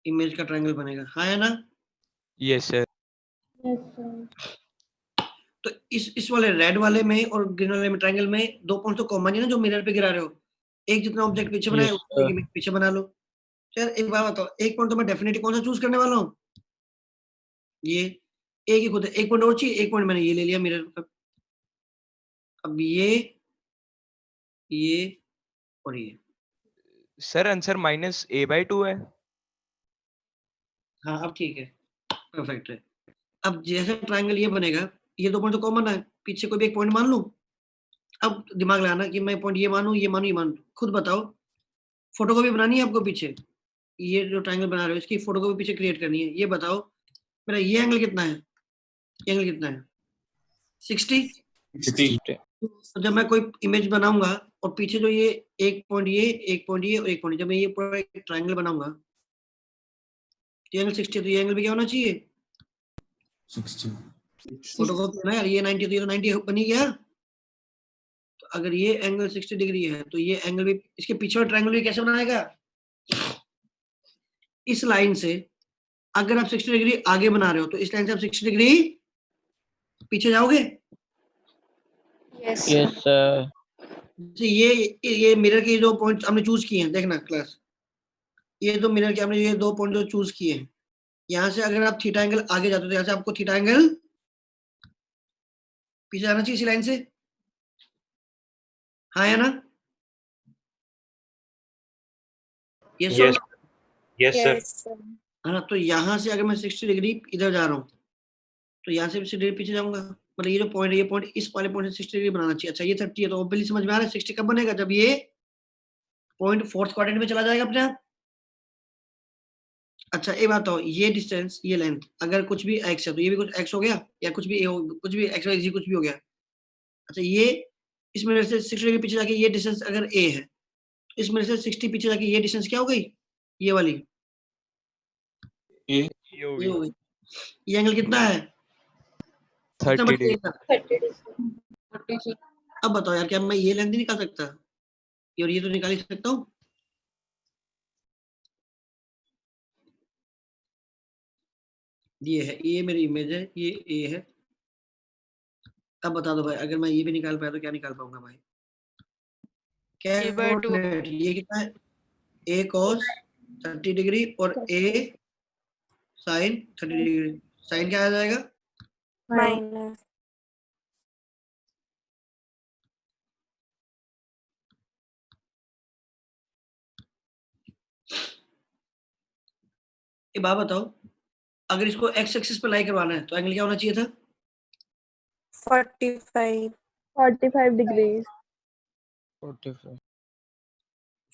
इमेज का ट्रायंगल बनेगा, हाँ है ना। Yes sir. Yes, sir. तो इस वाले रेड वाले में और ग्रीन वाले में ट्रायंगल में दो पॉइंट तो कॉमन है ना, जो मिरर पे गिरा रहे हो। एक जितना ऑब्जेक्ट पीछे बनाए उतना एक इमेज पीछे बना लो। यार एक बात बताओ, एक पॉइंट तो मैं डेफिनेटली कौन सा चूज करने वाला हूँ? ये एक ही खुद है, एक पॉइंट और चाहिए, एक पॉइंट मैंने ये ले लिया मिरर पर। अब ये और ये, सर आंसर -a/2 है। हाँ अब ठीक है, परफेक्ट है। अब जैसे ट्रायंगल ये बनेगा, ये दो पॉइंट तो कॉमन है, पीछे कोई भी एक पॉइंट मान लूं। अब दिमाग लगाना कि मैं पॉइंट ये मानूं, ये मानूं, ये मानूं, खुद बताओ। फोटोकॉपी बनानी है आपको पीछे, ये जो ट्रायंगल बना रहे हो इसकी फोटोकॉपी पीछे क्रिएट करनी है। ये बताओ मेरा ये एंगल कितना है? ये एंगल कितना है? 60। 60। तो जब मैं कोई इमेज बनाऊंगा और पीछे जो ये एक पॉइंट ये, एक पॉइंट ये और एक पॉइंट, जब मैं ये पूरा एक ट्रायंगल बनाऊंगा तो एंगल 60, तो ये एंगल भी क्या होना चाहिए? 60। फोटोकॉपी ना यार, ये 90 तो ये तो 90 बनी गया। तो अगर ये एंगल 60 डिग्री है तो ये एंगल भी, इसके पीछे वाला ट्रायंगल भी कैसे बनाएगा? इस लाइन से अगर आप 60 डिग्री आगे बना रहे हो तो इस लाइन से आप 60 डिग्री पीछे जाओगे। Yes, Yes, sir. sir. ये मिरर के जो पॉइंट हमने चूज किए हैं, देखना क्लास, ये तो मिरर के हमने ये दो पॉइंट जो चूज किए हैं, यहाँ से अगर आप थीटा एंगल आगे जाते हो तो यहाँ से आपको थीटा एंगल पीछे जाना चाहिए इसी लाइन से, हाँ है ना। ये yes yes sir. Yes, sir. है ना। तो यहाँ से अगर मैं 60 डिग्री इधर जा रहा हूँ तो यहाँ से 60 डिग्री पीछे जाऊंगा। मतलब ये जो पॉइंट है, ये पॉइंट इस वाले पॉइंट से 60 डिग्री बनाना चाहिए। अच्छा ये 30 है तो ऑब्वियसली समझ में आ रहा है 60 कब बनेगा? जब ये पॉइंट फोर्थ क्वाड्रेंट में चला जाएगा अपने आप। अच्छा एक बात हो, ये डिस्टेंस, ये लेंथ अगर कुछ भी x है तो ये भी कुछ x हो गया, या कुछ भी a हो, कुछ भी x y z कुछ भी हो गया। अच्छा ये इस मिरर से 60 डिग्री पीछे जाके ये डिस्टेंस अगर a है तो इस मिरर से 60 पीछे जाके ये डिस्टेंस क्या हो गई? ये वाली ये ये हो ये हो गई गई। ये एंगल कितना है? कितना 30 बचा डिग्री। इसका? 30 degree. 30 अब बताओ यार, क्या मैं ये लेंथ नहीं निकाल सकता? ये और ये तो निकाल ही सकता हूँ। ये है, ये मेरी इमेज है, ये ए है। अब बता दो भाई, अगर मैं ये भी निकाल पाया तो क्या निकाल पाऊंगा भाई? क्या है A/2. कोऑर्डिनेट? ये कितना है? a cos 30 डिग्री और a sin 30 डिग्री। साइन क्या आ जाएगा? Minus. ये बात बताओ, अगर इसको एक्स एक्सिस पे लाई करवाना है तो एंगल क्या होना चाहिए था? 45. 45 degrees. 45.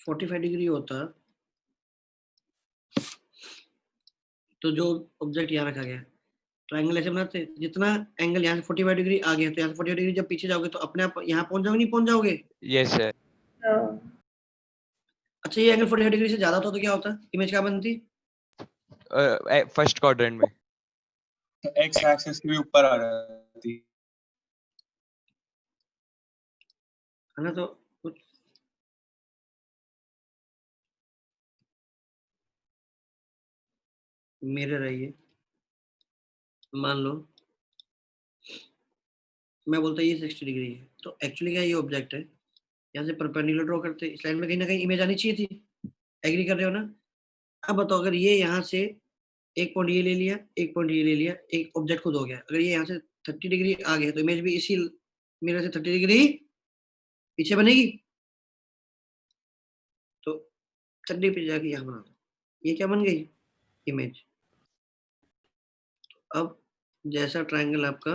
45 डिग्री होता तो जो ऑब्जेक्ट यहाँ रखा गया, ट्रायंगल ऐसे बनाते, जितना एंगल यहाँ से 45 डिग्री आगे है तो यहाँ से 45 डिग्री जब पीछे जाओगे तो अपने आप यहाँ पहुंच जाओगे, नहीं पहुंच जाओगे? Yes sir. अच्छा, ये एंगल 45 डिग्री से ज्यादा होता तो क्या होता? इमेज क्या बनती? फर्स्ट क्वाड्रेंट में एक्स एक्सिस के भी ऊपर आ जाती। है ना? तो कुछ मिरर है ये, मान लो मैं बोलता ये 60 डिग्री है, तो एक्चुअली क्या ये ऑब्जेक्ट है, यहाँ से परपेंडिकुलर ड्रॉ करते, इस लाइन में कहीं ना कहीं इमेज आनी चाहिए थी। एग्री कर रहे हो ना? अब बताओ, अगर ये यहाँ से एक पॉइंट ये ले लिया, एक पॉइंट ये ले लिया, एक ऑब्जेक्ट खुद हो गया, अगर ये यहाँ से 30 डिग्री आ गया तो इमेज भी इसी मिरर से 30 डिग्री पीछे बनेगी। तो 30 डिग्री पीछे जाके यहाँ बना दो, ये क्या बन गई? इमेज। अब जैसा ट्रायंगल आपका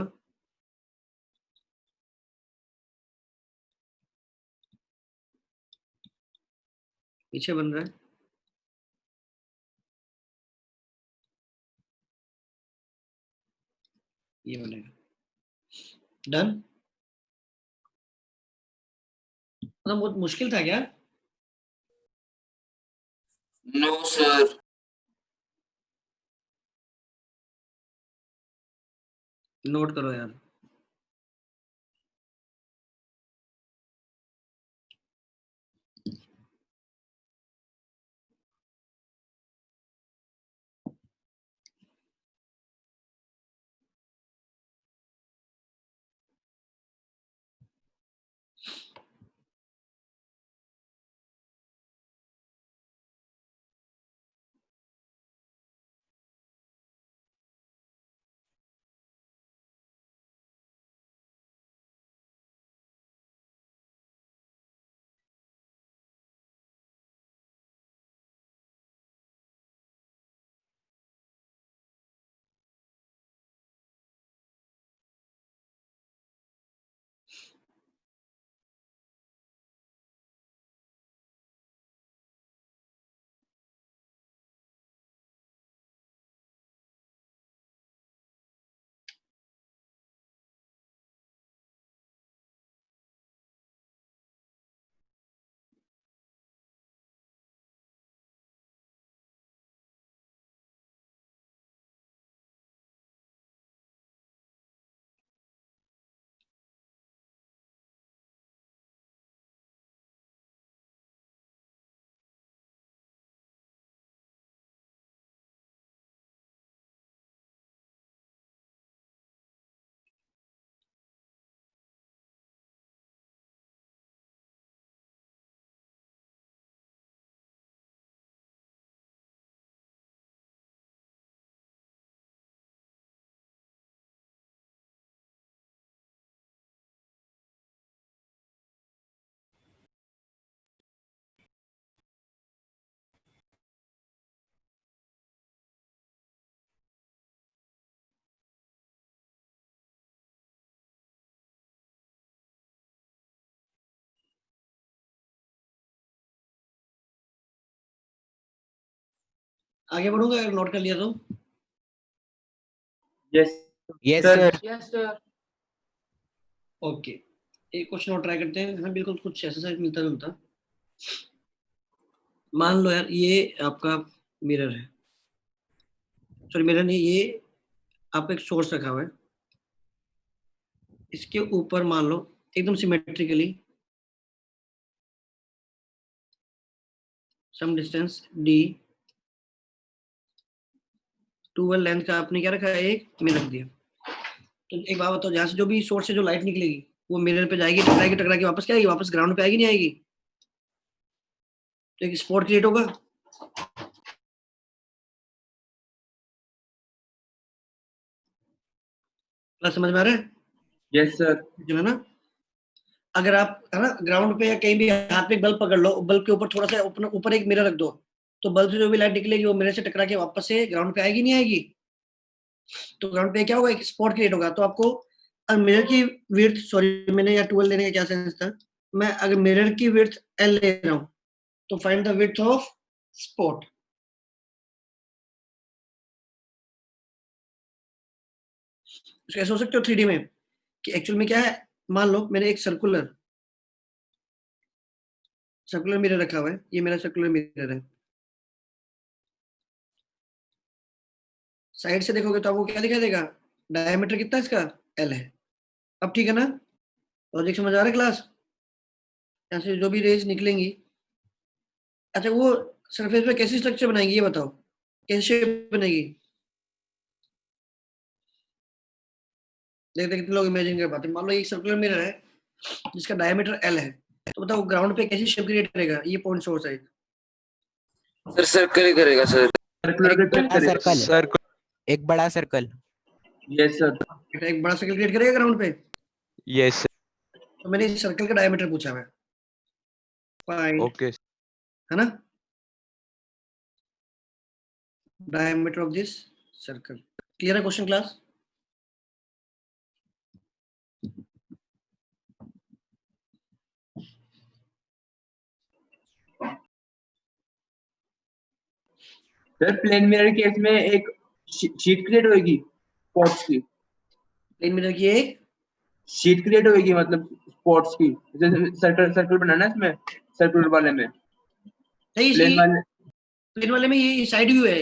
पीछे बन रहा है, ये बनेगा। डन? मतलब बहुत मुश्किल था क्या? No sir. नोट करो यार। आगे बढ़ूंगा अगर नोट कर लिया तो? Yes Yes sir. sir. Yes sir. Okay, एक क्वेश्चन और ट्राई करते हैं। हाँ बिल्कुल कुछ एक्सरसाइज मिलता जुलता। मान लो यार ये आपका मिरर है, सॉरी मिरर नहीं, ये आपका एक सोर्स रखा हुआ है, इसके ऊपर मान लो एकदम सिमेट्रिकली सम डिस्टेंस d, टूवेल लेंथ का आपने क्या रखा है, एक मिरर दिया। तो एक बात बताओ, जहाँ से जो भी सोर्स से जो लाइट निकलेगी वो मिरर पे जाएगी, टकराएगी, टकरा के वापस क्या आएगी, वापस ग्राउंड पे आएगी, नहीं आएगी? तो एक स्पॉट क्रिएट होगा। प्लस समझ में आ रहा है? Yes sir. है ना? अगर आप है ना ग्राउंड पे या कहीं भी हाथ में एक बल्ब पकड़ लो, बल्ब के ऊपर थोड़ा सा ऊपर एक मिरर रख दो, तो बल्ब से जो भी लाइट निकलेगी वो मिरर से टकरा के वापस से ग्राउंड पे आएगी नहीं आएगी? तो ग्राउंड पे क्या होगा, एक स्पॉट क्रिएट होगा। तो आपको मिरर की विड्थ, सॉरी मैंने यहाँ 12 लेने का क्या सेंस था, मैं अगर मिरर की विड्थ एल ले रहा हूँ तो find the width of spot. कैसे हो सकते हो 3D में कि एक्चुअल में क्या है, मान लो मैंने एक सर्कुलर मिरर रखा हुआ है, ये मेरा सर्कुलर मिरर है। साइड से देखोगे तो आपको क्या दिखाई देगा, डायमीटर कितना है इसका, एल है। अब ठीक है ना, लॉजिक समझ आ रहा है क्लास? यहाँ से जो भी रेज निकलेंगी, अच्छा वो सरफेस पे कैसी स्ट्रक्चर बनाएगी ये बताओ, कैसी शेप बनेगी? देखते कितने लोग इमेजिन कर पाते हैं। मान लो एक सर्कुलर मिरर है जिसका डायमीटर एल है, तो बताओ ग्राउंड पे कैसी शेप क्रिएट करेगा? ये पॉइंट सोर्स है सर सर्कल ही करेगा सर। सर्कुलर एक बड़ा सर्कल, सर्कल, एक बड़ा सर्कल। Yes sir. एक बड़ा सर्कल क्रिएट करेगा ग्राउंड पे। यस तो मैंने इस सर्कल का डायमीटर पूछा है, फाइंड, ओके है ना, diameter of this circle. Clear है question class? Sir plane mirror case में एक शीट क्रिएट होगी स्पॉट्स की। प्लेन मिरर की एक शीट क्रिएट होगी मतलब स्पॉट्स की, जैसे सर्कल बनाना है इसमें, सर्कुलर वाले में। नहीं, प्लेन वाले में ये साइड व्यू है।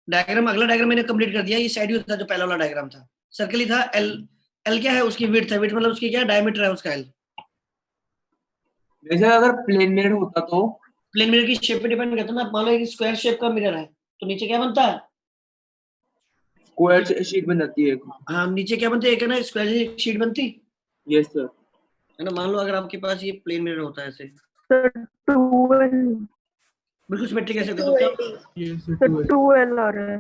डायग्राम, अगला डायग्राम मैंने कंप्लीट कर दिया। ये साइड व्यू था जो पहला वाला डायग्राम था, सर्कल ही था। एल, एल क्या है, उसकी विड्थ है, विड्थ मतलब उसकी क्या डायमीटर है उसका एल। वैसे अगर प्लेन मिरर होता तो प्लेन मिरर की शेप पे डिपेंड करता है ना। मान लो एक स्क्वायर शेप का मिरर है तो नीचे क्या बनता है, स्क्वायर शीट बन जाती है। हाँ नीचे क्या बनती है, एक है ना स्क्वायर शीट बनती यस सर। है ना। मान लो अगर आपके पास ये प्लेन मिरर होता है ऐसे, सर 12 बिल्कुल सिमेट्रिक ऐसे होता है, तो क्या सर 12 आ रहा है।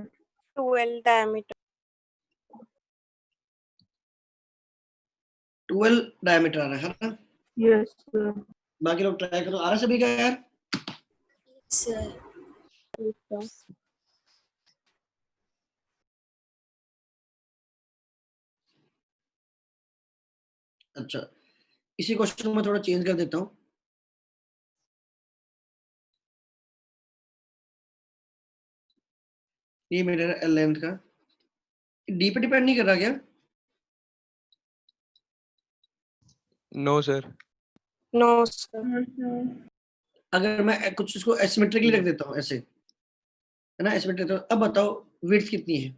12 diameter. 12 डायमीटर आ रहा है ना। Yes sir. बाकी लोग ट्राई करो, आ रहा है सभी का यार? sir. अच्छा, इसी क्वेश्चन को मैं थोड़ा चेंज कर देता हूँ। ये मिरर एल लेंथ का डी पे डिपेंड नहीं कर रहा क्या? No sir. No, sir. अगर मैं कुछ इसको एसिमेट्रिकली रख देता हूँ ऐसे, है ना, एसिमेट्रिक। अब बताओ विड्थ कितनी है,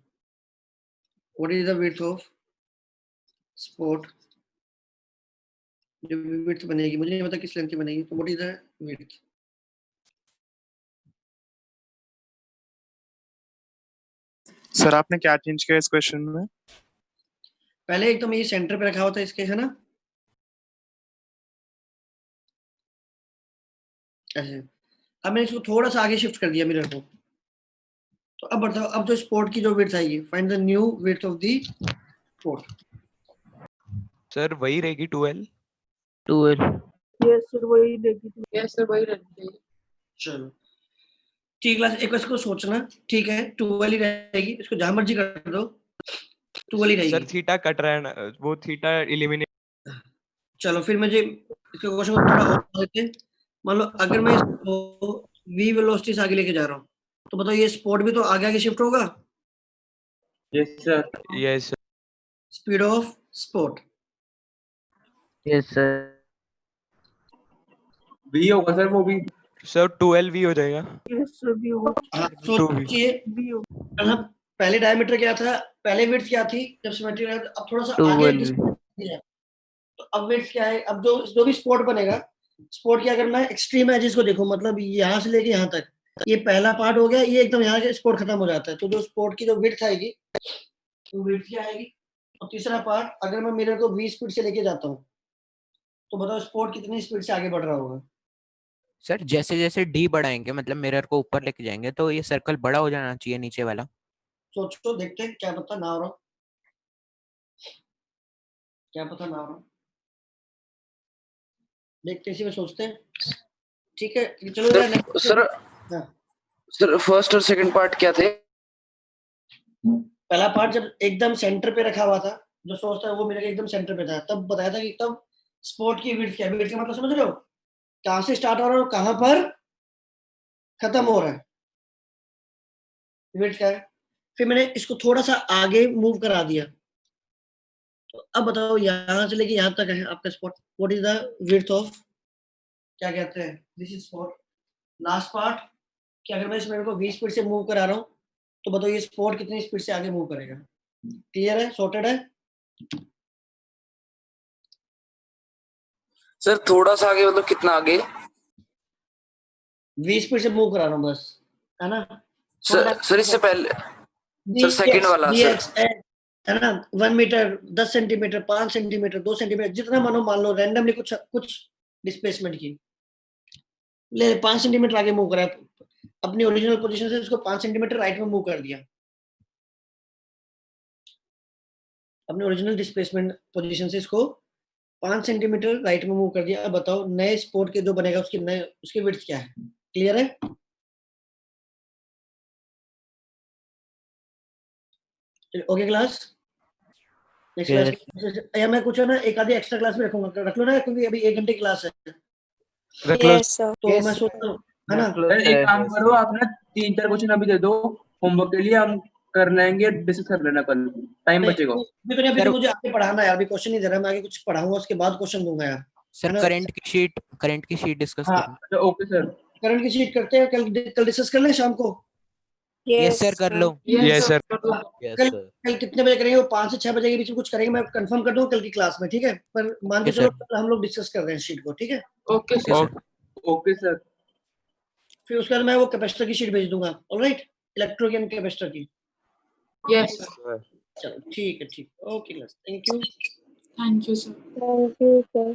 what is the width of spot? जो विड्थ बनेगी, मुझे नहीं पता किस लेंथ की बनेगी, तो what is the width? Sir आपने क्या चेंज किया इस क्वेश्चन में? पहले एकदम ये सेंटर पे रखा हुआ था इसके, है ना, ऐसे। अब मैंने इसको थोड़ा सा आगे शिफ्ट कर दिया मिरर को। तो अब बताओ, अब जो स्पॉट की जो विड्थ आएगी, find the new width of the spot. Sir वही रहेगी 12। 12। यस सर वही देगी। यस सर वही रहती है। चलो ठीक क्लास, एक इसको सोचना, ठीक है 12 ही रहेगी, इसको जहां मर्जी कर दो 12 ही सर रहेगी। थीटा कट रहा है ना, वो थीटा एलिमिनेट। चलो फिर मुझे इसके क्वेश्चन को थोड़ा और देते हैं। मान लो अगर मैं इसको v वेलोसिटी से आगे लेके जा रहा हूँ, तो बताओ ये स्पॉट भी तो आगे आगे शिफ्ट होगा। Yes sir. Yes sir. Speed of spot yes sir. V होगा सर, वो भी। सर 12 भी हो जाएगा। यस सर भी होगा। हाँ, तो भी सोचिए भी होगा। पहला, पहले डायमीटर क्या था, पहले विड्थ क्या थी जब सिमेट्रिक रहा, अब थोड़ा सा आगे 12। distance है। तो अब विड्थ क्या है, अब जो भी स्पॉट बनेगा, स्पॉट की अगर मैं एक्सट्रीम एजेस को देखूं, मतलब यहाँ से लेके यहाँ तक, ये पहला पार्ट हो गया, ये एकदम यहाँ के स्पॉट खत्म हो जाता है। तो जो स्पॉट की जो विड्थ आएगी, तो विड्थ क्या आएगी। और तीसरा पार्ट, अगर मैं मिरर को v स्पीड से लेके जाता हूँ, तो बताओ स्पॉट कितनी स्पीड से आगे बढ़ रहा होगा। सर जैसे जैसे डी बढ़ाएंगे, मतलब मिरर को ऊपर लेके जाएंगे, तो ये सर्कल बड़ा हो जाना चाहिए नीचे वाला। सोचो, देखते हैं, क्या पता ना हो रहा, क्या पता ना हो रहा, देखते इसी में सोचते हैं। ठीक है चलो यार, सर हाँ। सर फर्स्ट और सेकंड पार्ट क्या थे? पहला पार्ट जब एकदम सेंटर पे रखा हुआ था, जो सोर्स था वो मेरे एकदम सेंटर पे था, तब बताया था कि तब स्पॉट की विड्थ क्या है। विड्थ का मतलब समझ रहे हो, कहाँ से स्टार्ट हो रहा है और कहाँ पर खत्म हो रहा है, विड्थ का है। फिर मैंने इसको थोड़ा सा आगे मूव करा दिया, तो अब बताओ यहाँ से लेके यहाँ तक है आपका spot, what is the width of, क्या कहते हैं, this is spot. Last part कि अगर मैं इस मेरे को 20 स्पीड से मूव करा रहा हूँ, तो बताओ ये स्पॉट कितनी स्पीड से आगे मूव करेगा। क्लियर है, सॉर्टेड है? सर थोड़ा सा आगे मतलब कितना आगे? 20 स्पीड से मूव करा रहा हूँ बस, है ना। सर इससे पहले सर सेकंड वाला सर है ना, 1 मीटर, 10 सेंटीमीटर, 5 सेंटीमीटर, 2 सेंटीमीटर, जितना मानो मान लो रैंडमली कुछ डिस्प्लेसमेंट की ले 5 सेंटीमीटर आगे मूव करा, अपनी ओरिजिनल पोजीशन से इसको 5 सेंटीमीटर राइट में मूव कर दिया, अपने ओरिजिनल डिस्प्लेसमेंट पोजीशन से इसको 5 सेंटीमीटर राइट में मूव कर दिया। अब बताओ नए स्पॉट के जो बनेगा उसकी विड्थ क्या है। क्लियर है? ओके क्लास, नेक्स्ट क्लास या मैं कुछ है ना एक आधी एक्स्ट्रा क्लास में रखूंगा, रख लो ना, क्योंकि अभी 1 घंटे क्लास है। Yes, sir. तो मैं सोचता हूँ, है ना। सर एक काम करो, आप ना 3-4 क्वेश्चन अभी दे दो होमवर्क के लिए, हम कर लेंगे, डिस्कस कर लेना कल, टाइम बचेगा। अभी तो मुझे आगे पढ़ाना है यार, अभी क्वेश्चन नहीं दे रहा, मैं आगे कुछ पढ़ाऊंगा उसके बाद क्वेश्चन दूंगा यार। सर करंट की शीट डिस्कस करें। ओके सर, करंट की शीट करते हैं, कल डिस्कस कर लें शाम को। यस सर कर लो। Yes sir. कल कितने बजे करेंगे? वो 5 से 6 बजे के बीच में कुछ करेंगे, मैं कंफर्म कर दूंगा कल की क्लास में, ठीक है। पर मान के Yes, चलो sir. कल हम लोग डिस्कस कर रहे हैं शीट को, ठीक है। Okay sir. Okay sir. फिर उसके बाद मैं वो कैपेसिटर की शीट भेज दूंगा, ऑलराइट, इलेक्ट्रो एंड कैपेसिटर की। Yes sir. चलो ठीक है, ठीक, okay class, thank you. Thank you sir. Thank you, sir.